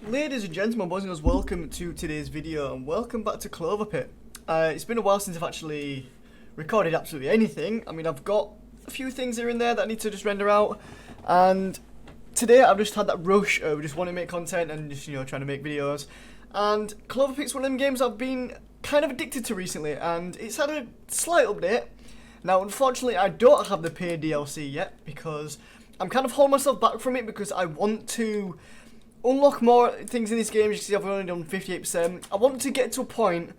Ladies and gentlemen, boys and girls, welcome to today's video and welcome back to Cloverpit. It's been a while since I've actually recorded absolutely anything. I mean, I've got a few things here and there that I need to just render out, and today I've just had that rush of just wanting to make content and just, trying to make videos. And Cloverpit's one of them games I've been kind of addicted to recently, and it's had a slight update. Now, unfortunately, I don't have the paid DLC yet because I'm kind of holding myself back from it because I want to unlock more things in this game. As you can see, I've only done 58%. I want to get to a point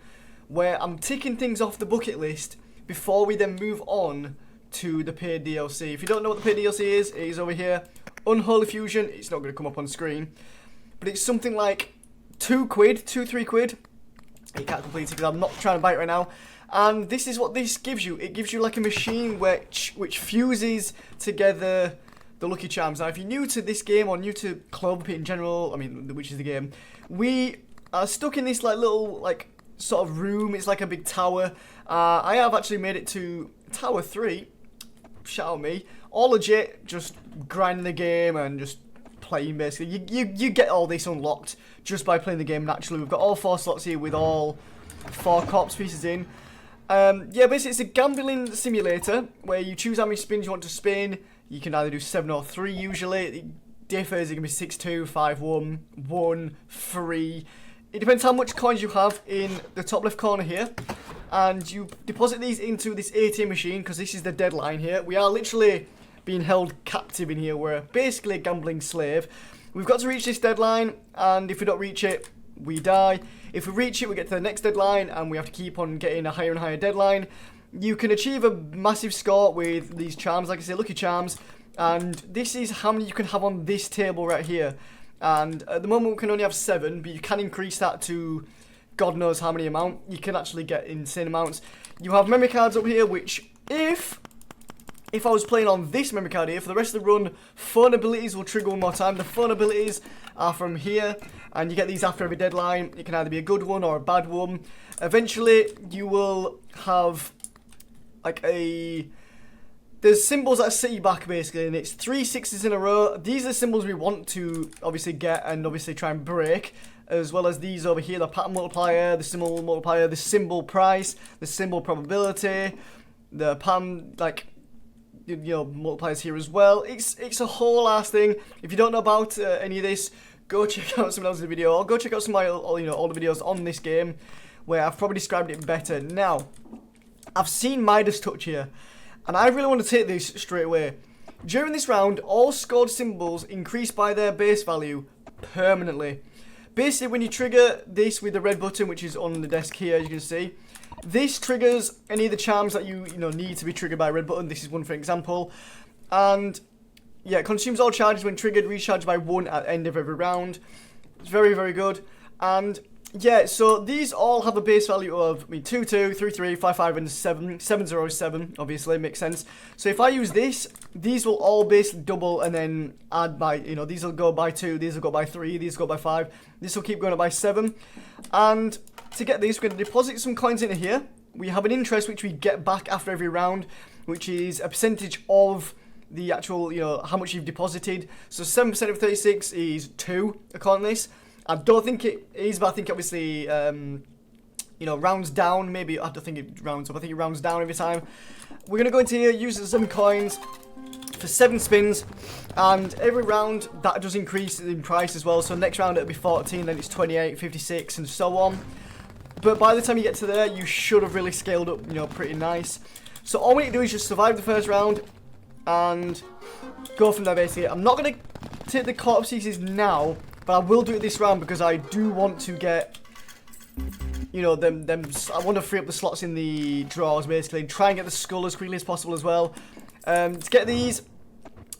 where I'm ticking things off the bucket list before we then move on to the paid DLC. If you don't know what the paid DLC is, it is over here. Unholy Fusion. It's not going to come up on screen, but it's something like £2, £3. You can't complete it because I'm not trying to buy it right now. And this is what this gives you. It gives you like a machine which fuses together the Lucky Charms. Now, if you're new to this game or new to Cloverpit in general, I mean, which is the game, we are stuck in this like little sort of room. It's like a big tower. I have actually made it to Tower 3. Shout out me. All legit, just grinding the game and just playing basically. You get all this unlocked just by playing the game naturally. We've got all 4 slots here with all 4 corpse pieces in. Yeah, basically it's a gambling simulator where you choose how many spins you want to spin. You can either do 7 or 3 usually. It differs. It can be 6, 2, 5, 1, 1, 3. It depends how much coins you have in the top left corner here. And you deposit these into this ATM machine because this is the deadline here. We are literally being held captive in here. We're basically a gambling slave. We've got to reach this deadline, and if we don't reach it, we die. If we reach it, we get to the next deadline, and we have to keep on getting a higher and higher deadline. You can achieve a massive score with these charms, like I say, Lucky Charms, and this is how many you can have on this table right here. And at the moment we can only have 7, but you can increase that to God knows how many amount. You can actually get insane amounts. You have memory cards up here, which if I was playing on this memory card here, for the rest of the run, phone abilities will trigger one more time. The phone abilities are from here, and you get these after every deadline. It can either be a good one or a bad one. Eventually, you will have there's symbols that set you back basically, and it's 3 6s in a row. These are the symbols we want to obviously get and obviously try and break, as well as these over here, the pattern multiplier, the symbol multiplier, the symbol price, the symbol probability, the pattern multipliers here as well. It's a whole ass thing. If you don't know about any of this, go check out someone else's video, or go check out some of my all the videos on this game where I've probably described it better. Now, I've seen Midas touch here, and I really want to take this straight away. During this round, all scored symbols increase by their base value permanently. Basically, when you trigger this with the red button, which is on the desk here, as you can see, this triggers any of the charms that you need to be triggered by a red button. This is one for example. And yeah, it consumes all charges when triggered, recharged by 1 at the end of every round. It's very, very good. And yeah, so these all have a base value of 2, 2, 3, 3, 5, 5, and 7. 7, 0, 7, obviously, makes sense. So if I use this, these will all basically double and then add by, these will go by 2, these will go by 3, these will go by 5. This will keep going up by 7. And to get these, we're going to deposit some coins into here. We have an interest which we get back after every round, which is a percentage of the actual, how much you've deposited. So 7% of 36 is 2, according to this. I don't think it is, but I think obviously, rounds down. Maybe I have to think it rounds up. I think it rounds down every time. We're going to go into here, use some coins for 7 spins, and every round that does increase in price as well. So next round it'll be 14, then it's 28, 56, and so on. But by the time you get to there, you should have really scaled up, pretty nice. So all we need to do is just survive the first round and go from there, basically. I'm not going to take the corpse pieces now, but I will do it this round because I do want to get, I want to free up the slots in the drawers, basically. Try and get the skull as quickly as possible as well. To get these,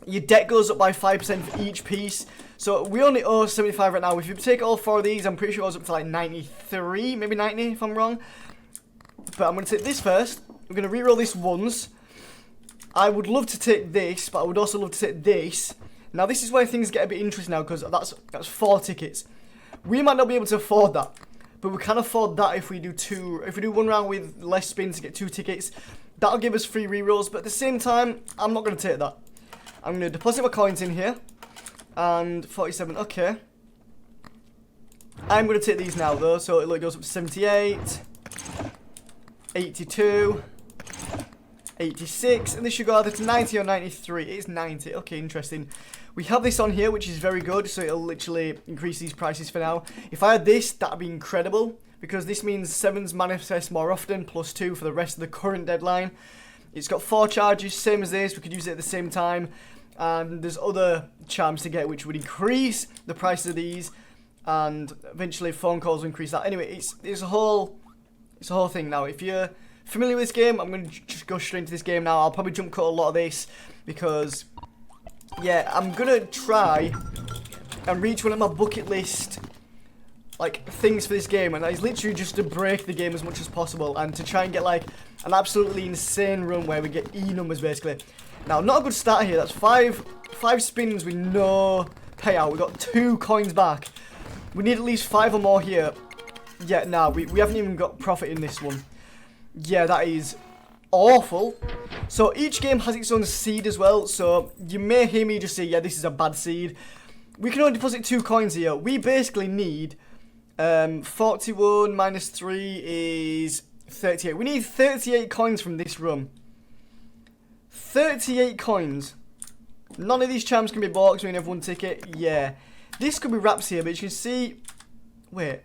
your deck goes up by 5% for each piece. So we only owe 75 right now. If you take all 4 of these, I'm pretty sure it goes up to like 93, maybe 90 if I'm wrong. But I'm going to take this first. We're going to reroll this once. I would love to take this, but I would also love to take this. Now this is where things get a bit interesting now, because that's 4 tickets. We might not be able to afford that, but we can afford that if we do 2. If we do 1 round with less spins to get 2 tickets, that'll give us 3 rerolls. But at the same time, I'm not going to take that. I'm going to deposit my coins in here. And 47, okay. I'm going to take these now though, so it goes up to 78, 82, 86, and this should go either to 90 or 93. It's 90. Okay, interesting. We have this on here, which is very good, so it'll literally increase these prices for now. If I had this, that'd be incredible, because this means 7s manifest more often, +2 for the rest of the current deadline. It's got 4 charges, same as this. We could use it at the same time, and there's other charms to get, which would increase the price of these, and eventually phone calls will increase that. Anyway, it's a whole thing now. If you're familiar with this game, I'm going to just go straight into this game now. I'll probably jump cut a lot of this because, yeah, I'm going to try and reach one of my bucket list, like, things for this game. And that is literally just to break the game as much as possible and to try and get, like, an absolutely insane run where we get E numbers, basically. Now, not a good start here. That's five spins with no payout. We got 2 coins back. We need at least 5 or more here. Yeah, nah, we haven't even got profit in this one. Yeah, that is awful. So each game has its own seed as well. So you may hear me just say, yeah, this is a bad seed. We can only deposit 2 coins here. We basically need 41 minus 3 is 38. We need 38 coins from this run. 38 coins. None of these charms can be bought because we only have 1 ticket. Yeah. This could be wraps here, but you can see... Wait.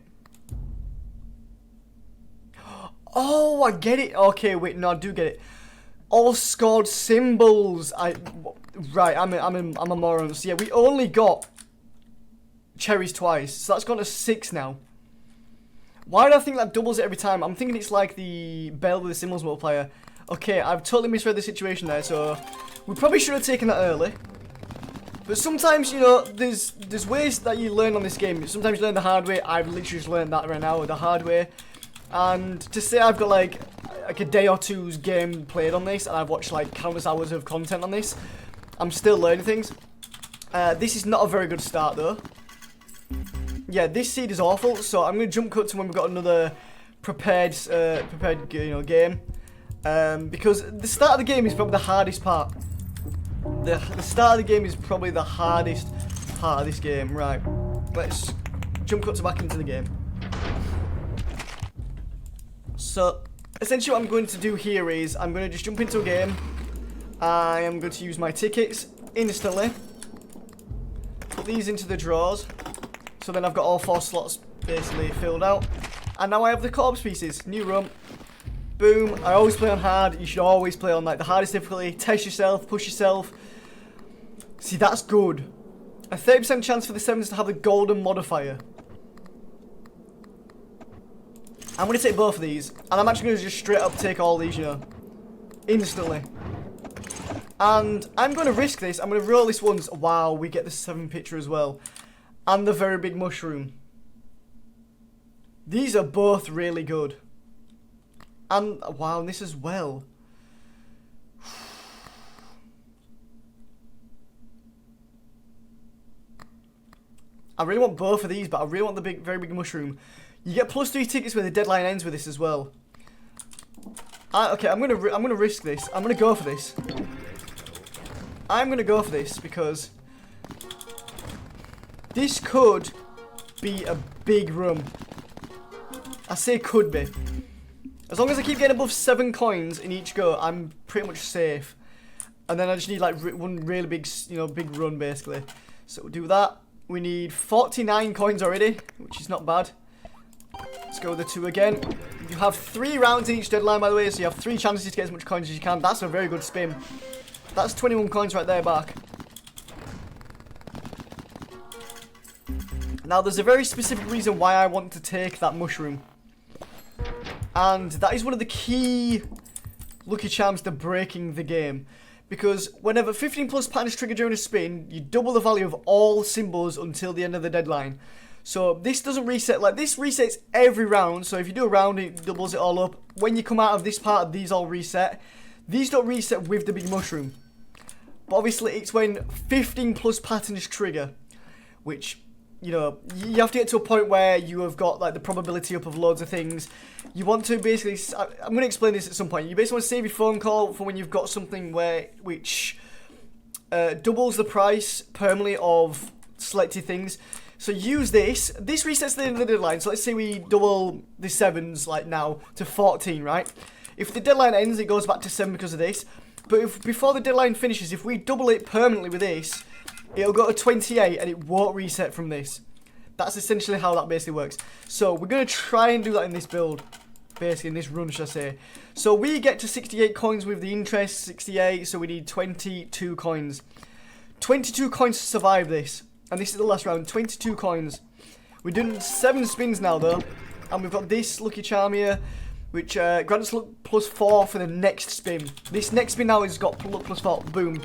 Oh, I get it. Okay, wait, no, I do get it. All scored symbols. Right, I'm a moron. So yeah, we only got cherries twice. So that's gone to 6 now. Why do I think that doubles it every time? I'm thinking it's like the bell with the symbols multiplier. Okay, I've totally misread the situation there, so we probably should have taken that early. But sometimes, you know, there's ways that you learn on this game. Sometimes you learn the hard way. I've literally just learned that right now, the hard way. And to say I've got like a day or two's game played on this, and I've watched like countless hours of content on this, I'm still learning things. This is not a very good start though. Yeah, this seed is awful. So I'm gonna jump cut to when we've got another prepared game. Because the start of the game is probably the hardest part. The start of the game is probably the hardest part of this game. Right, let's jump cut to back into the game. So, essentially what I'm going to do here is, I'm going to just jump into a game. I am going to use my tickets instantly. Put these into the drawers. So then I've got all 4 slots basically filled out. And now I have the corpse pieces. New room. Boom. I always play on hard. You should always play on like the hardest difficulty. Test yourself, push yourself. See, that's good. A 30% chance for the 7s to have the golden modifier. I'm going to take both of these, and I'm actually going to just straight up take all these, you know, instantly. And I'm going to risk this. I'm going to roll this once. Wow, we get the 7 picture as well. And the very big mushroom. These are both really good. And, wow, and this as well. I really want both of these, but I really want the very big mushroom. You get +3 tickets when the deadline ends with this as well. Okay, I'm gonna risk this. I'm gonna go for this. I'm gonna go for this because this could be a big run. I say could be. As long as I keep getting above 7 coins in each go, I'm pretty much safe. And then I just need like one really big, you know, big run basically. So we'll do that. We need 49 coins already, which is not bad. Let's go with the 2 again. You have 3 rounds in each deadline, by the way, so you have 3 chances to get as much coins as you can. That's a very good spin. That's 21 coins right there back. Now, there's a very specific reason why I want to take that mushroom. And that is one of the key lucky charms to breaking the game. Because whenever 15 plus patterns trigger during a spin, you double the value of all symbols until the end of the deadline. So this doesn't reset, like this resets every round. So if you do a round, it doubles it all up. When you come out of this part, these all reset. These don't reset with the big mushroom. But obviously it's when 15 plus patterns trigger, which, you know, you have to get to a point where you have got like the probability up of loads of things. You want to basically, I'm going to explain this at some point. You basically want to save your phone call for when you've got something which doubles the price permanently of selected things. So use this. This resets the deadline. So let's say we double the 7s like now to 14, right? If the deadline ends, it goes back to 7 because of this. But if before the deadline finishes, if we double it permanently with this, it'll go to 28 and it won't reset from this. That's essentially how that basically works. So we're going to try and do that in this build. Basically in this run, should I say. So we get to 68 coins with the interest, 68, so we need 22 coins. 22 coins to survive this. And this is the last round, 22 coins. We're doing 7 spins now though. And we've got this lucky charm here, which grants luck +4 for the next spin. This next spin now has got luck +4, boom.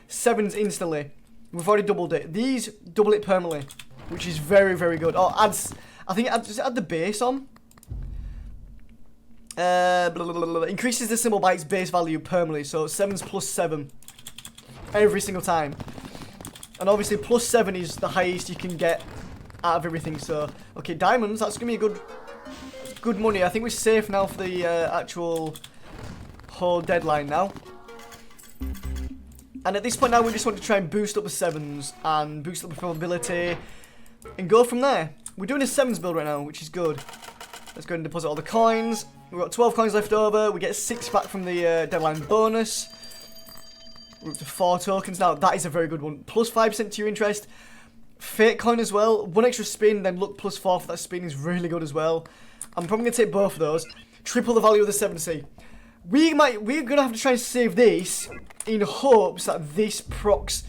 7s instantly. We've already doubled it. These double it permanently, which is very, very good. Oh, adds, I think it adds, does it add the base on? Increases the symbol by its base value permanently, so 7s +7 every single time. And obviously +7 is the highest you can get out of everything. So okay, diamonds, that's gonna be a good money. I think we're safe now for the actual whole deadline now. And at this point now we just want to try and boost up the 7s and boost up the probability and go from there. We're doing a 7s build right now, which is good. Let's go and deposit all the coins. We've got 12 coins left over. We get 6 back from the deadline bonus. We're up to 4 tokens now. That is a very good one. +5% to your interest. Fake coin as well. 1 extra spin, then luck +4 for that spin is really good as well. I'm probably going to take both of those. Triple the value of the 7C. We're going to have to try and save this in hopes that this procs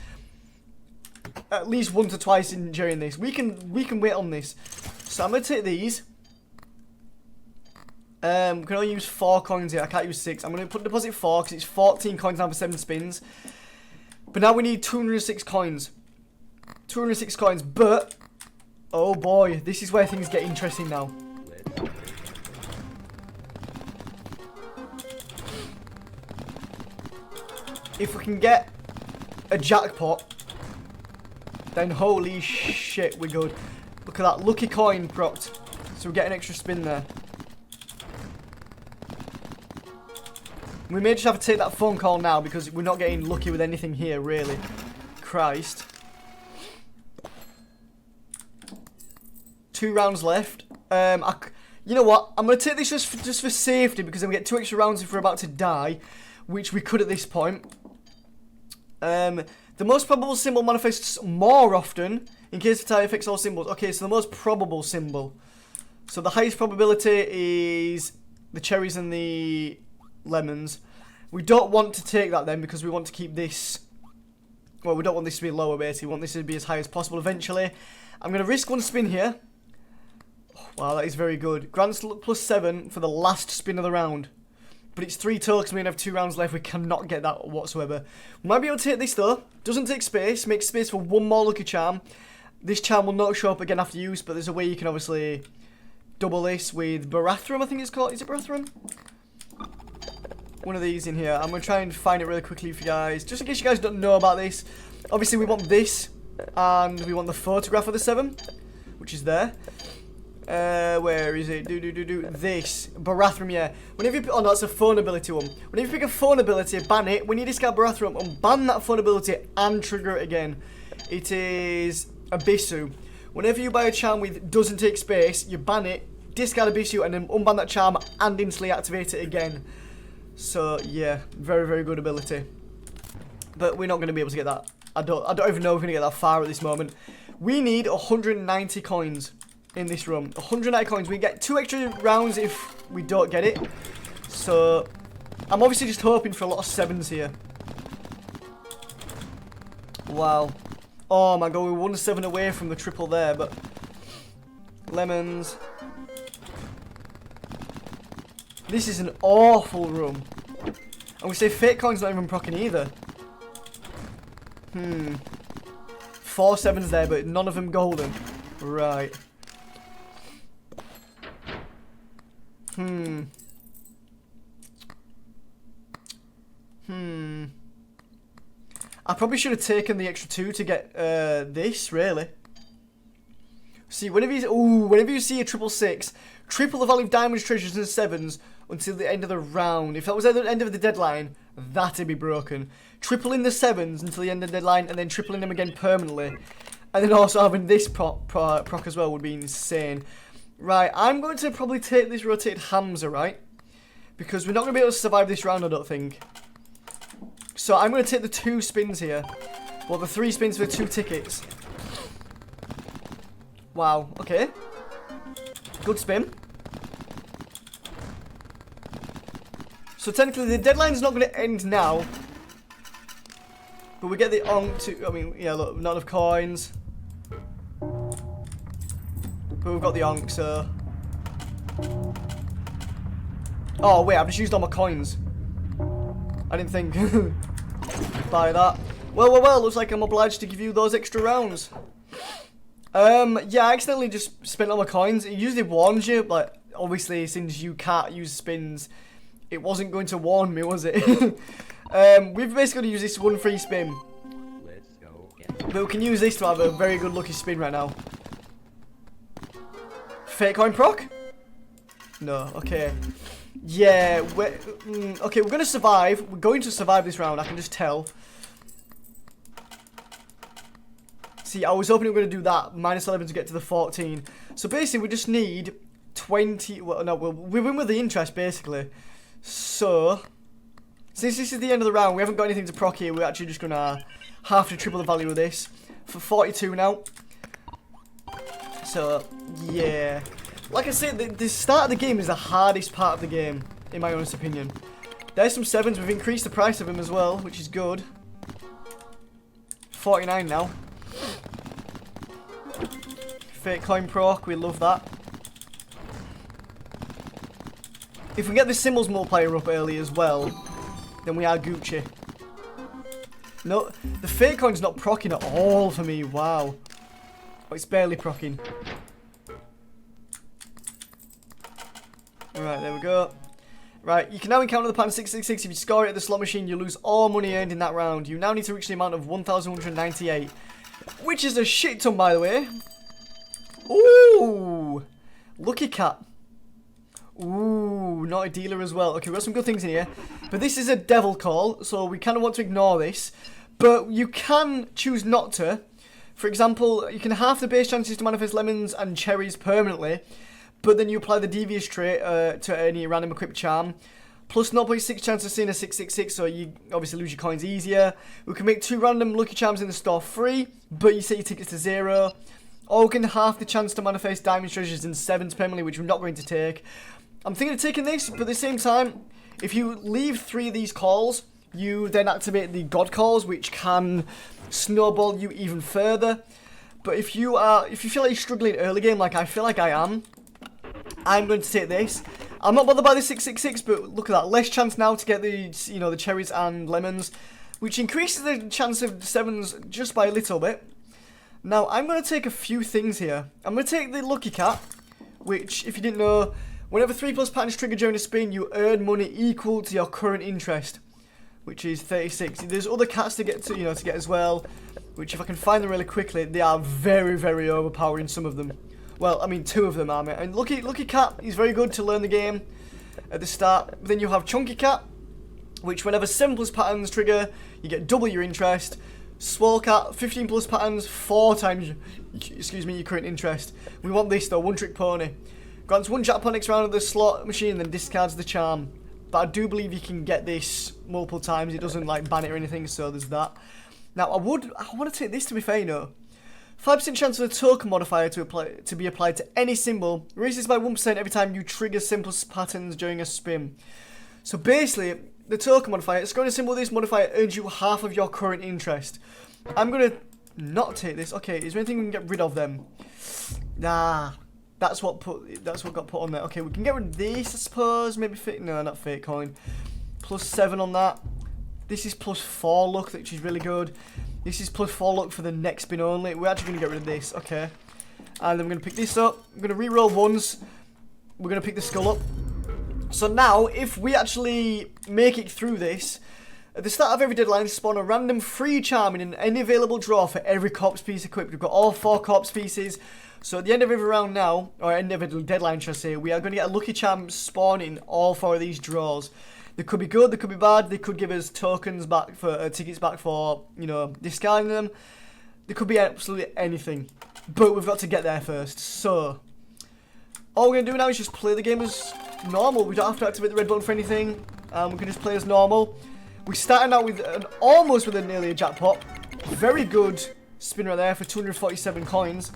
at least once or twice during this. We can wait on this. So I'm going to take these. Can only use 4 coins here. I can't use 6. I'm going to put deposit 4 because it's 14 coins now for 7 spins. But now we need 206 coins. 206 coins, but oh boy, this is where things get interesting now. If we can get a jackpot, then holy shit, we're good. Look at that, lucky coin procced. So we get an extra spin there. We may just have to take that phone call now because we're not getting lucky with anything here, really. Christ. 2 rounds left. You know what? I'm going to take this just for safety because then we get 2 extra rounds if we're about to die, which we could at this point. The most probable symbol manifests more often in case the tie affects all symbols. Okay, so the most probable symbol. So the highest probability is the cherries and the lemons. We don't want to take that then because we want to keep this. Well, we don't want this to be lower basically. We want this to be as high as possible eventually. I'm going to risk 1 spin here. Oh, wow, that is very good. Grants luck +7 for the last spin of the round. But it's 3 tokens, we only have 2 rounds left. We cannot get that whatsoever. We might be able to take this though. Doesn't take space. Makes space for 1 more lucky charm. This charm will not show up again after use, but there's a way you can obviously double this with Barathrum, I think it's called. Is it Barathrum? One of these in here. I'm going to try and find it really quickly for you guys. Just in case you guys don't know about this. Obviously we want this. And we want the photograph of the 7. Which is there. Where is it? This. Barathrum, yeah. Whenever you pick, oh no, that's a phone ability one. Whenever you pick a phone ability, ban it. When you discard Barathrum, unban that phone ability and trigger it again. It is Abyssu. Whenever you buy a charm with doesn't take space, you ban it, discard Abyssu, and then unban that charm and instantly activate it again. So yeah, very, very good ability. But we're not going to be able to get that. I don't even know if we're going to get that far at this moment. We need 190 coins in this run. 190 coins. We get 2 extra rounds if we don't get it. So I'm obviously just hoping for a lot of 7s here. Wow. Oh my god, we're 1 7 away from the triple there, but lemons. This is an awful run. And we say fake coin's not even proccing either. 4 7s there, but none of them golden. Right. I probably should have taken the extra 2 to get this, really. See, whenever you see a 666, triple the value of diamonds, treasures, and 7s until the end of the round. If that was at the end of the deadline, that'd be broken. Tripling the 7s until the end of the deadline, and then tripling them again permanently. And then also having this proc as well would be insane. Right, I'm going to probably take this rotated Hamza, right? Because we're not going to be able to survive this round, I don't think. So I'm going to take the 2 spins here. Well, the 3 spins for 2 tickets. Wow, okay. Good spin. So technically the deadline's not going to end now. But we get the onk to, I mean, yeah, look, not enough coins. But we've got the onk, so. Oh, wait, I've just used all my coins. I didn't think. Buy that. Well, looks like I'm obliged to give you those extra rounds. Yeah, I accidentally just spent all my coins. It usually warns you, but obviously since you can't use spins, it wasn't going to warn me, was it? We've basically used this 1 free spin. Let's go. But we can use this to have a very good lucky spin right now. Fake coin proc? No, okay. Yeah, okay, we're going to survive. We're going to survive this round, I can just tell. See, I was hoping we were going to do that, -11 to get to the 14. So basically, we just need 20, well, no, we win with the interest, basically. So, since this is the end of the round, we haven't got anything to proc here, we're actually just going to have to triple the value of this. For 42 now. So, yeah. Like I said, the start of the game is the hardest part of the game, in my honest opinion. There's some 7s, we've increased the price of them as well, which is good. 49 now. Fake coin proc, we love that. If we get the symbols multiplier up early as well, then we are Gucci. No, the fake coin's not proccing at all for me, wow. Oh, it's barely proccing. Alright, there we go. Right, you can now encounter the pattern 666. If you score it at the slot machine, you lose all money earned in that round. You now need to reach the amount of 1,198. Which is a shit ton, by the way. Ooh! Lucky cat. Ooh, not a dealer as well. Okay, we've got some good things in here. But this is a devil call, so we kind of want to ignore this. But you can choose not to. For example, you can halve the base chances to manifest lemons and cherries permanently. But then you apply the devious trait to any random equipped charm. Plus 0.6 chance of seeing a 666, so you obviously lose your coins easier. We can make 2 random lucky charms in the store free, but you set your tickets to 0. Or we can half the chance to manifest diamond treasures in 7s permanently, which we're not going to take. I'm thinking of taking this, but at the same time, if you leave 3 of these calls, you then activate the god calls, which can snowball you even further. But if you feel like you're struggling early game, like I feel like I am, I'm going to take this. I'm not bothered by the 666, but look at that. Less chance now to get the, you know, the cherries and lemons, which increases the chance of 7s just by a little bit. Now, I'm going to take a few things here. I'm going to take the Lucky Cat, which, if you didn't know, whenever 3+ patterns trigger during a spin, you earn money equal to your current interest, which is 36. There's other cats to get to, you know, to get as well, which if I can find them really quickly, they are very, very overpowering, some of them. Well, I mean, 2 of them are, mate. And Lucky Cat is very good to learn the game at the start. Then you have Chunky Cat, which whenever 7+ patterns trigger, you get double your interest. Swole Cat, 15+ patterns, 4 times, your current interest. We want this though, One Trick Pony. Grants 1 jackpot next round of the slot machine, then discards the charm. But I do believe you can get this multiple times. It doesn't like ban it or anything, so there's that. Now I want to take this, to be fair, you know. 5% chance of the token modifier to be applied to any symbol. Raises by 1% every time you trigger simple patterns during a spin. So basically, the token modifier, scoring a symbol with this modifier earns you half of your current interest. I'm going to not take this. Okay, is there anything we can get rid of them? Nah, that's what got put on there. Okay, we can get rid of this, I suppose. Maybe fake, no, not fake coin. +7 on that. This is +4 luck, which is really good. This is +4 luck for the next spin only. We're actually going to get rid of this. Okay. And then we're going to pick this up. We're going to re-roll 1s. We're going to pick the skull up. So now, if we actually make it through this, at the start of every deadline, spawn a random free charm in any available draw for every corpse piece equipped. We've got all 4 corpse pieces. So at the end of every round now, or end of every deadline, should I say, we are going to get a lucky charm spawn in all 4 of these draws. They could be good, they could be bad, they could give us tokens back for, tickets back for, you know, discarding them. There could be absolutely anything. But we've got to get there first. So, all we're going to do now is just play the game as normal. We don't have to activate the red button for anything. We can just play as normal. We're starting out with almost with nearly a jackpot. Very good spin right there for 247 coins.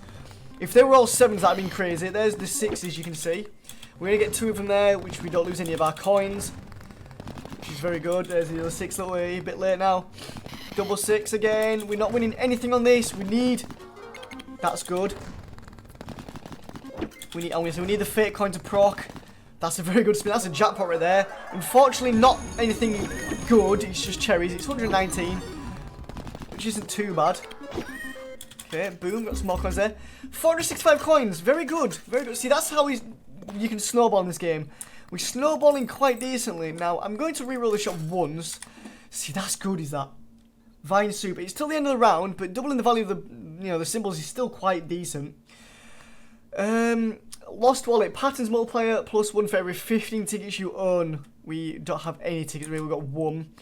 If they were all 7s, that'd been crazy. There's the 6s, you can see. We're going to get 2 of them there, which we don't lose any of our coins. Which is very good. There's the other 6 that way. A bit late now. Double 6 again. We're not winning anything on this. We need... That's good. We need the fake coin to proc. That's a very good spin. That's a jackpot right there. Unfortunately, not anything good. It's just cherries. It's 119. Which isn't too bad. Okay, boom. Got some more coins there. 465 coins. Very good. Very good. See, that's how you can snowball in this game. We're snowballing quite decently. Now, I'm going to reroll the shot once. See, that's good, is that? Vine Super. It's till the end of the round, but doubling the value of the symbols is still quite decent. Lost Wallet. Patterns multiplier plus 1 for every 15 tickets you own. We don't have any tickets, really. We've got 1.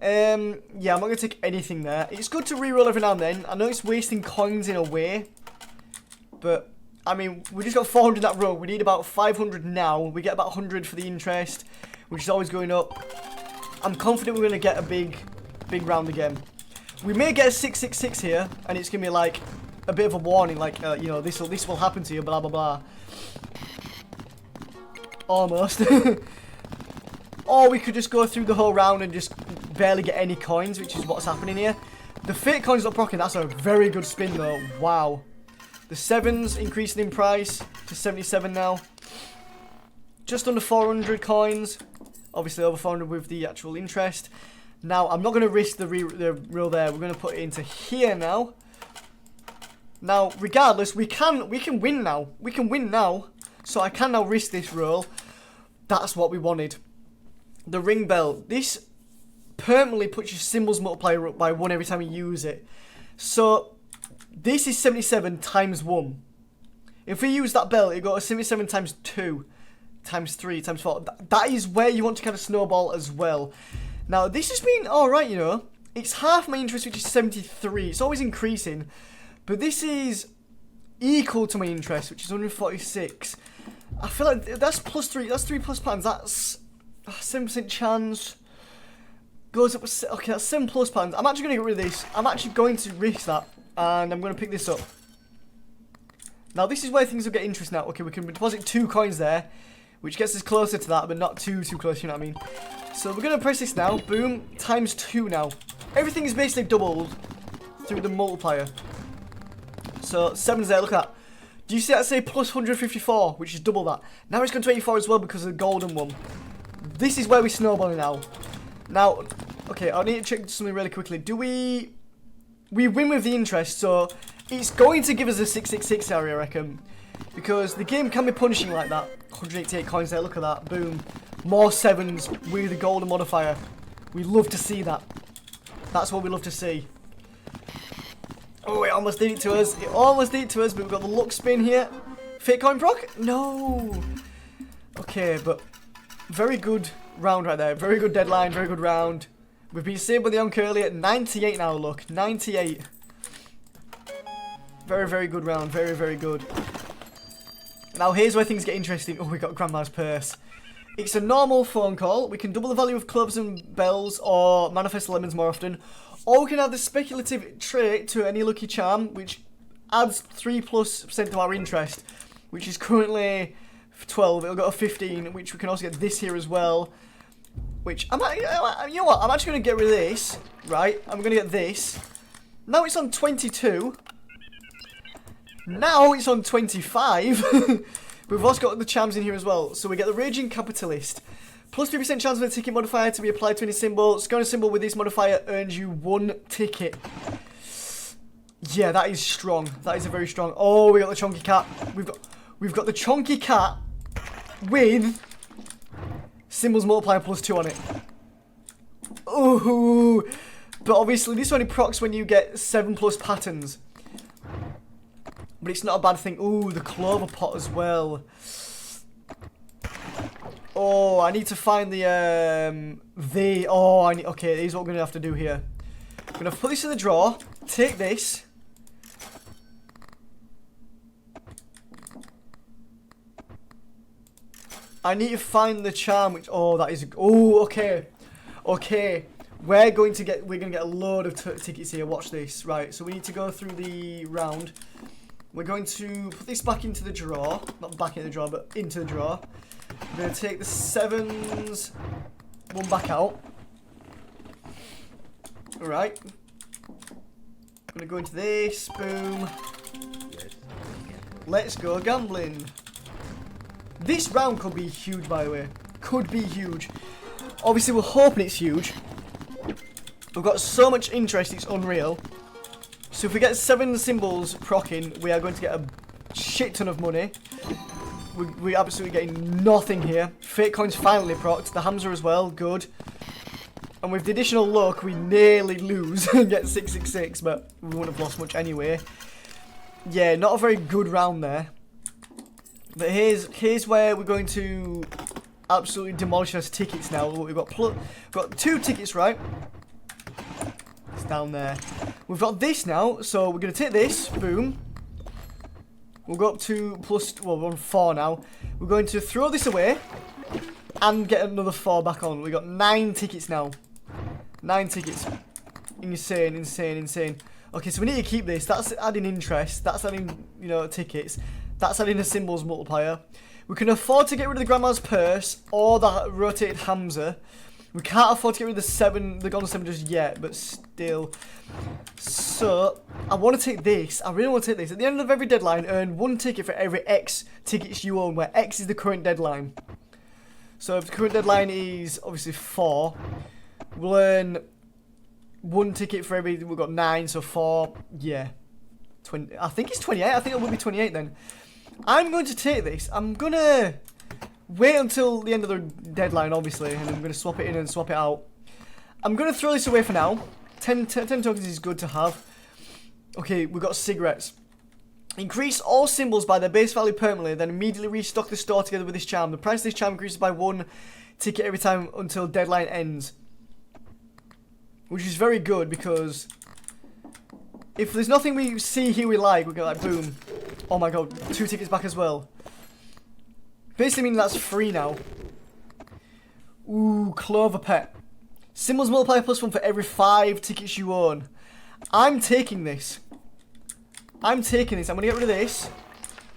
Yeah, I'm not going to take anything there. It's good to reroll every now and then. I know it's wasting coins in a way, but... I mean, we just got 400 in that row. We need about 500 now. We get about 100 for the interest, which is always going up. I'm confident we're going to get a big round again. We may get a 666 here, and it's going to be like a bit of a warning, like, you know, this will happen to you, blah, blah, blah. Almost. Or we could just go through the whole round and just barely get any coins, which is what's happening here. The fake coins not proccing, that's a very good spin, though. Wow. The 7s increasing in price to 77 now. Just under 400 coins. Obviously over 400 with the actual interest. Now, I'm not going to risk the reel there. We're going to put it into here now. Now, regardless, we can win now. We can win now. So I can now risk this roll. That's what we wanted. The ring bell. This permanently puts your symbols multiplier up by 1 every time you use it. So... This is 77 times 1. If we use that bell, it goes 77 times 2, times 3, times 4. That is where you want to kind of snowball as well. Now, this has been alright, you know. It's half my interest, which is 73. It's always increasing. But this is equal to my interest, which is 146. I feel like that's plus 3. That's 3 plus pounds. That's 7% chance. Goes up. Okay, that's 7 plus pounds. I'm actually going to get rid of this. I'm actually going to risk that. And I'm going to pick this up. Now, this is where things will get interesting now. Okay, we can deposit 2 coins there, which gets us closer to that, but not too close, you know what I mean? So we're going to press this now. Boom. Times 2 now. Everything is basically doubled through the multiplier. So, 7's there. Look at that. Do you see that say plus 154, which is double that? Now it's going to 84 as well because of the golden one. This is where we're snowballing now. Now, okay, I need to check something really quickly. Do we win with the interest, so it's going to give us a 666 area, I reckon. Because the game can be punishing like that. 188 coins there, look at that. Boom. More 7s with the golden modifier. We love to see that. That's what we love to see. Oh, it almost did it to us. It almost did it to us, but we've got the luck spin here. Fake coin proc? No. Okay, but very good round right there. Very good deadline, very good round. We've been saved by the Onk earlier. 98 now, look. 98. Very, very good round. Very, very good. Now, here's where things get interesting. Oh, we got Grandma's purse. It's a normal phone call. We can double the value of clubs and bells or manifest lemons more often. Or we can add the speculative trait to any lucky charm, which adds 3+% to our interest, which is currently 12. It'll go to 15, which we can also get this here as well. Which, you know what, I'm actually going to get rid of this, right? I'm going to get this. Now it's on 22. Now it's on 25. We've also got the charms in here as well. So we get the Raging Capitalist. Plus 3% chance of a ticket modifier to be applied to any symbol. Scoring a symbol with this modifier earns you 1 ticket. Yeah, that is strong. That is a very strong. Oh, we got the Chunky Cat. We've got the Chunky Cat with symbols multiplier plus 2 on it. Ooh. But obviously this only procs when you get 7+ patterns. But it's not a bad thing. Ooh, the Clover Pot as well. Oh, I need to find the okay, here's what we're going to have to do here. I'm going to put this in the drawer. Take this. I need to find the charm, which, oh, that is, oh, okay. Okay. We're gonna get a load of tickets here. Watch this. Right, so we need to go through the round. We're going to put this back into the drawer. Not back in the drawer, but into the drawer. We're going to take the 7s, one back out. Alright. I'm going to go into this. Boom. Let's go gambling. This round could be huge, by the way. Could be huge. Obviously, we're hoping it's huge. We've got so much interest, it's unreal. So if we get 7 symbols procking, we are going to get a shit ton of money. We're absolutely getting nothing here. Fake coins finally procced. The Hamza as well, good. And with the additional luck, we nearly lose and get 666, but we wouldn't have lost much anyway. Yeah, not a very good round there. But here's where we're going to absolutely demolish us tickets now. We've got 2 tickets, right? It's down there. We've got this now, so we're going to take this. Boom. We'll go up to plus, well, we're on 4 now. We're going to throw this away and get another 4 back on. We've got 9 tickets now. 9 tickets. Insane, insane, insane. Okay, so we need to keep this. That's adding interest. That's adding, you know, tickets. That's adding a symbols multiplier. We can afford to get rid of the Grandma's Purse or the rotated Hamza. We can't afford to get rid of the Golden 7 just yet, but still. So, I want to take this. I really want to take this. At the end of every deadline, earn 1 ticket for every X tickets you own, where X is the current deadline. So, if the current deadline is obviously 4, we'll earn 1 ticket for every. We've got 9, so 4. Yeah. 20. I think it's 28. I think it will be 28 then. I'm going to take this. I'm going to wait until the end of the deadline, obviously, and I'm going to swap it in and swap it out. I'm going to throw this away for now. 10 tokens is good to have. Okay, we've got cigarettes. Increase all symbols by their base value permanently, then immediately restock the store together with this charm. The price of this charm increases by 1 ticket every time until deadline ends. Which is very good, because if there's nothing we see here we like, we go like, boom. Oh my god, 2 tickets back as well. Basically meaning that's free now. Ooh, Cloverpit. Symbols multiply +1 for every 5 tickets you own. I'm taking this. I'm taking this. I'm going to get rid of this.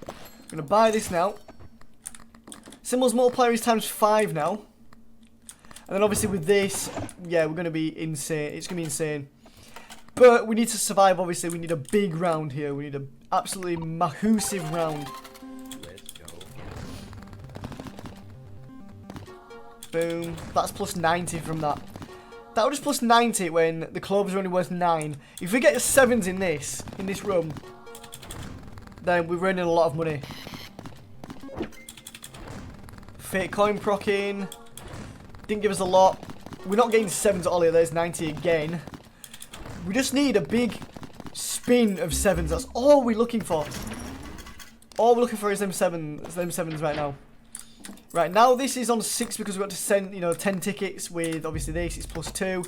I'm going to buy this now. Symbols multiplier is times 5 now. And then obviously with this, yeah, we're going to be insane. It's going to be insane. But we need to survive, obviously. We need a big round here. We need an absolutely massive round. Let's go. Boom. That's plus 90 from that. That was just plus 90 when the clovers are only worth 9. If we get 7s in this room, then we're earning a lot of money. Fake coin procking. Didn't give us a lot. We're not getting 7s at all here. There's 90 again. We just need a big spin of 7s. That's all we're looking for. All we're looking for is them 7s right now. Right, now this is on 6 because we've got to send, you know, 10 tickets with, obviously, this. It's plus 2.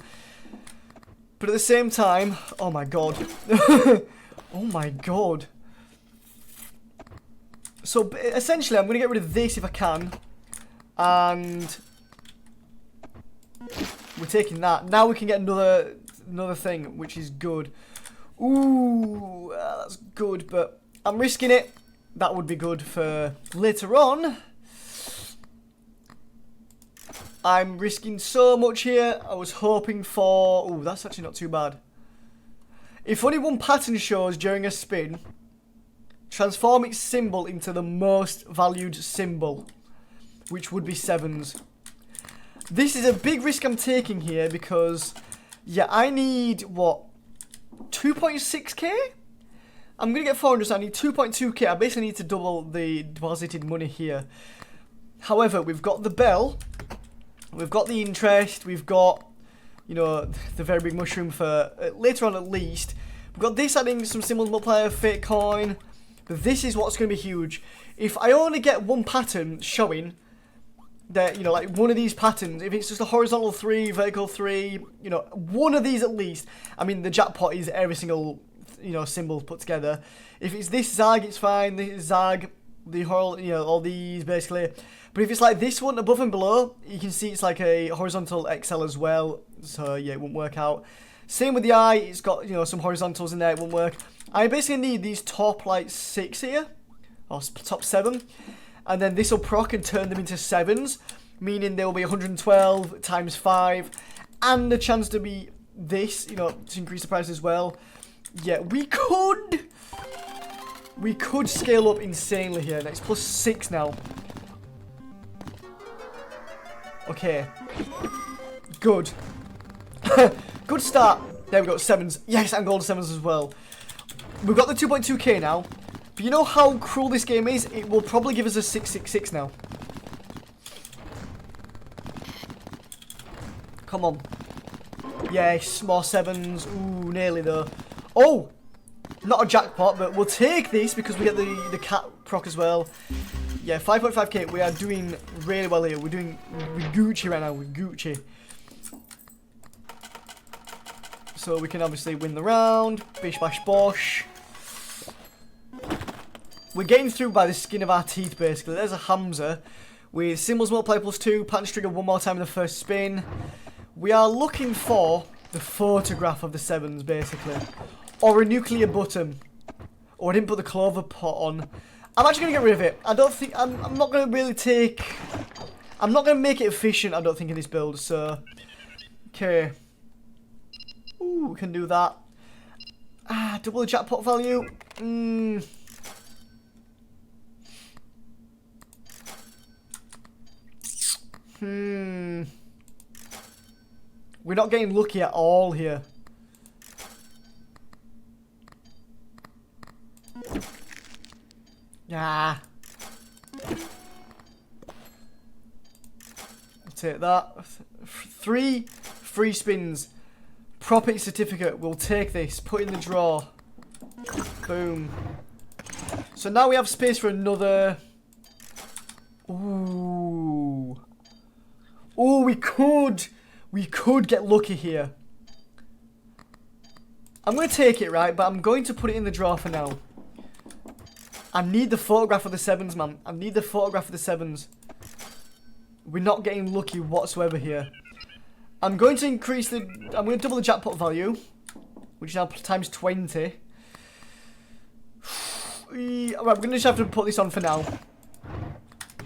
But at the same time, oh my god. Oh my god. So, essentially, I'm going to get rid of this if I can. And we're taking that. Now we can get another thing, which is good. Ooh, that's good, but I'm risking it. That would be good for later on. I'm risking so much here. I was hoping for... Ooh, that's actually not too bad. If only one pattern shows during a spin, transform its symbol into the most valued symbol, which would be 7s. This is a big risk I'm taking here because, yeah, I need, what, 2.6k? I'm going to get 400, so I need 2.2k. I basically need to double the deposited money here. However, we've got the bell, we've got the interest, we've got, you know, the very big mushroom for later on at least. We've got this adding some symbols multiplier, fake coin. But this is what's going to be huge. If I only get one pattern showing that, you know, like one of these patterns, if it's just a horizontal 3, vertical 3, you know, one of these at least. I mean, the jackpot is every single, you know, symbol put together. If it's this Zag, it's fine. This Zag, the whole, you know, all these basically. But if it's like this one above and below, you can see it's like a horizontal XL as well. So yeah, it won't work out. Same with the eye, it's got, you know, some horizontals in there, it won't work. I basically need these top like 6 here, or top 7, and then this will proc and turn them into 7s, meaning there will be 112 times 5, and the chance to be this, you know, to increase the price as well. Yeah, we could scale up insanely here. Next plus 6 now. Okay, good. Good start. There we go, 7s. Yes, and gold 7s as well. We've got the 2.2k now. But you know how cruel this game is? It will probably give us a 666 now. Come on. Yes, more 7s. Ooh, nearly though. Oh! Not a jackpot, but we'll take this because we get the cat proc as well. Yeah, 5.5k. We are doing really well here. We're Gucci right now. We're Gucci. So we can obviously win the round. Bish bash bosh. We're getting through by the skin of our teeth, basically. There's a Hamza with symbols multiply +2, pattern trigger one more time in the first spin. We are looking for the photograph of the 7s, basically. Or a nuclear button. Or I didn't put the Cloverpit on. I'm actually going to get rid of it. I don't think... I'm not going to really take... I'm not going to make it efficient, I don't think, in this build, so... Okay. Ooh, we can do that. Ah, double the jackpot value. We're not getting lucky at all here. Yeah. I'll take that. 3 free spins. Property certificate. We'll take this. Put in the drawer. Boom. So now we have space for another. Ooh. Ooh, we could get lucky here. I'm going to take it, right? But I'm going to put it in the drawer for now. I need the photograph of the 7s, man. I need the photograph of the 7s. We're not getting lucky whatsoever here. I'm going to increase the... I'm going to double the jackpot value. Which is now times 20. Alright, we're going to just have to put this on for now.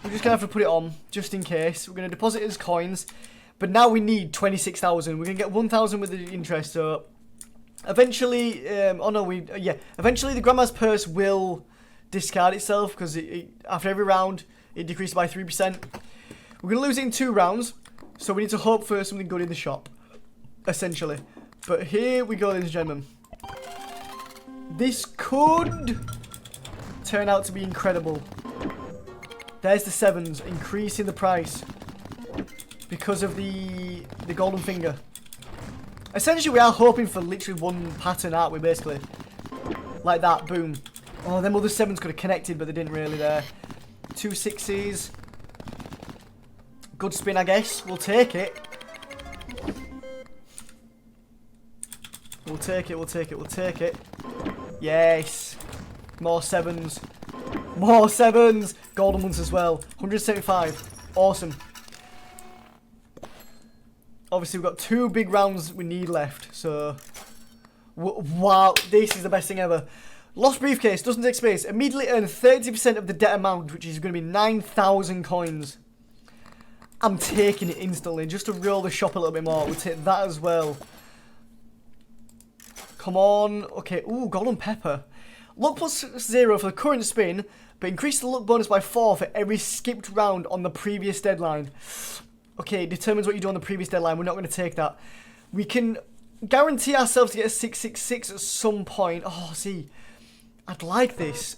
We're just going to have to put it on, just in case. We're going to deposit it as coins. But now we need 26,000. We're going to get 1,000 with the interest, so... Eventually... eventually the Grandma's Purse will discard itself, because after every round, it decreases by 3%. We're going to lose it in 2 rounds. So we need to hope for something good in the shop, essentially. But here we go, ladies and gentlemen. This could turn out to be incredible. There's the 7s, increasing the price because of the golden finger. Essentially, we are hoping for literally one pattern, aren't we, basically? Like that, boom. Oh, them other 7s could have connected, but they didn't really there. 2 6s. Good spin, I guess. We'll take it. We'll take it, we'll take it, we'll take it. Yes. More 7s. More 7s! Golden ones as well. 175. Awesome. Obviously, we've got 2 big rounds we need left, so... Wow, this is the best thing ever. Lost briefcase, doesn't take space. Immediately earn 30% of the debt amount, which is going to be 9,000 coins. I'm taking it instantly, just to roll the shop a little bit more. We'll take that as well. Come on. Okay, ooh, golden pepper. Luck +0 for the current spin, but increase the luck bonus by 4 for every skipped round on the previous deadline. Okay, it determines what you do on the previous deadline. We're not going to take that. We can guarantee ourselves to get a 666 at some point. Oh, see, I'd like this.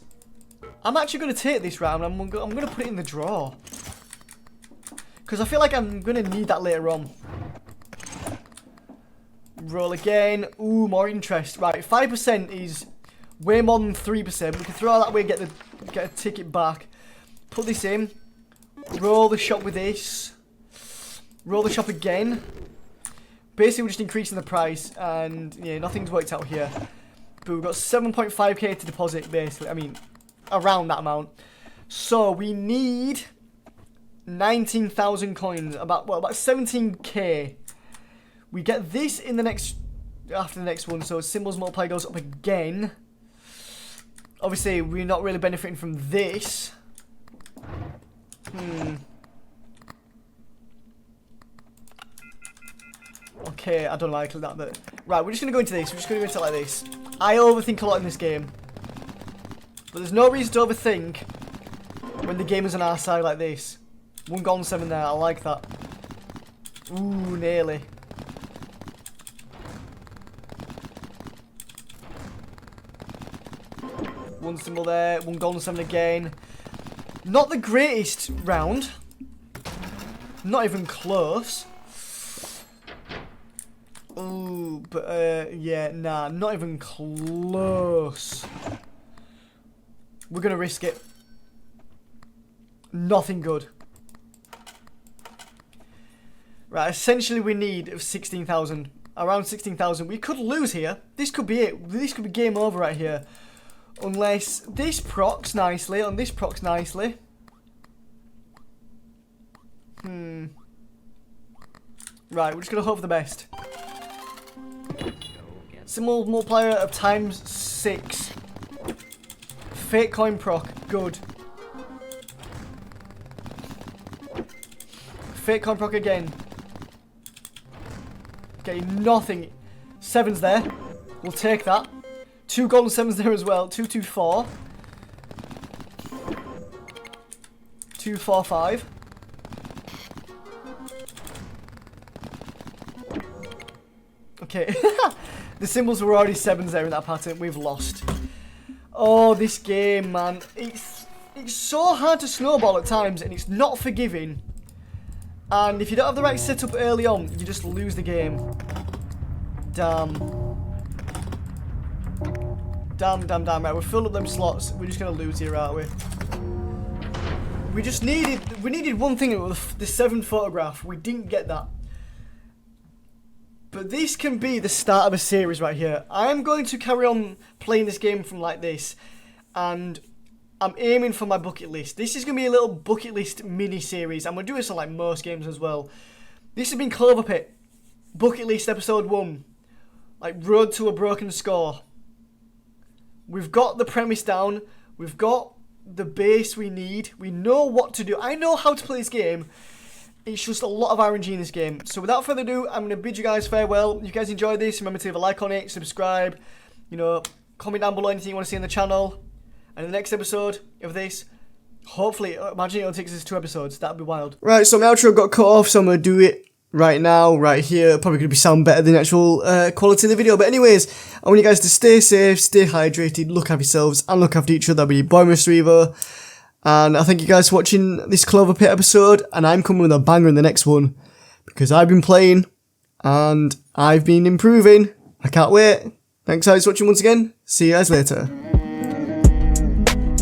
I'm actually going to take this round. I'm going to put it in the drawer. Because I feel like I'm going to need that later on. Roll again. Ooh, more interest. Right, 5% is way more than 3%. We can throw that away and get a ticket back. Put this in. Roll the shop with this. Roll the shop again. Basically, we're just increasing the price. And, yeah, nothing's worked out here. But we've got 7.5k to deposit, basically. I mean, around that amount. So we need 19,000 coins, about 17k. We get this in the next, after the next one, so symbols multiply goes up again. Obviously, we're not really benefiting from this. Okay, I don't like that, but right, we're just gonna go into this. We're just gonna go into it like this. I overthink a lot in this game, but there's no reason to overthink when the game is on our side like this. 1 gold and 7 there. I like that. Ooh, nearly. One symbol there. 1 gold and 7 again. Not the greatest round. Not even close. Ooh, but yeah, nah, not even close. We're gonna risk it. Nothing good. Right, essentially we need 16,000. Around 16,000. We could lose here. This could be it. This could be game over right here. Unless this procs nicely, and this procs nicely. Right, we're just gonna hope for the best. Symbol multiplier of ×6. Fake coin proc, good. Fake coin proc again. Okay, nothing. 7's there. We'll take that. 2 golden 7's there as well. 2, 2, 4. 2, 4, 5. Okay. The symbols were already 7's there in that pattern. We've lost. Oh, this game, man. It's so hard to snowball at times, and it's not forgiving. And if you don't have the right setup early on, you just lose the game. Damn. Damn. Right, we've filled up them slots. We're just going to lose here, aren't we? We needed one thing with the 7th photograph. We didn't get that. But this can be the start of a series right here. I am going to carry on playing this game from like this. And I'm aiming for my bucket list. This is going to be a little bucket list mini-series. I'm going to do this on like most games as well. This has been Cloverpit. Bucket list episode 1. Like road to a broken score. We've got the premise down. We've got the base we need. We know what to do. I know how to play this game. It's just a lot of RNG in this game. So without further ado, I'm going to bid you guys farewell. If you guys enjoyed this, remember to leave a like on it, subscribe, you know, comment down below anything you want to see on the channel. And the next episode of this, hopefully, imagine it only takes us 2 episodes. That'd be wild. Right, so my outro got cut off, so I'm going to do it right now, right here. Probably going to sound better than the actual quality of the video. But anyways, I want you guys to stay safe, stay hydrated, look after yourselves, and look after each other. I'll be your boy, Mr. Evo. And I thank you guys for watching this Cloverpit episode. And I'm coming with a banger in the next one. Because I've been playing, and I've been improving. I can't wait. Thanks guys for watching once again. See you guys later.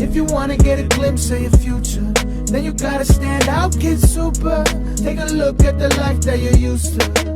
If you wanna get a glimpse of your future, then you gotta stand out, kid super. Take a look at the life that you're used to.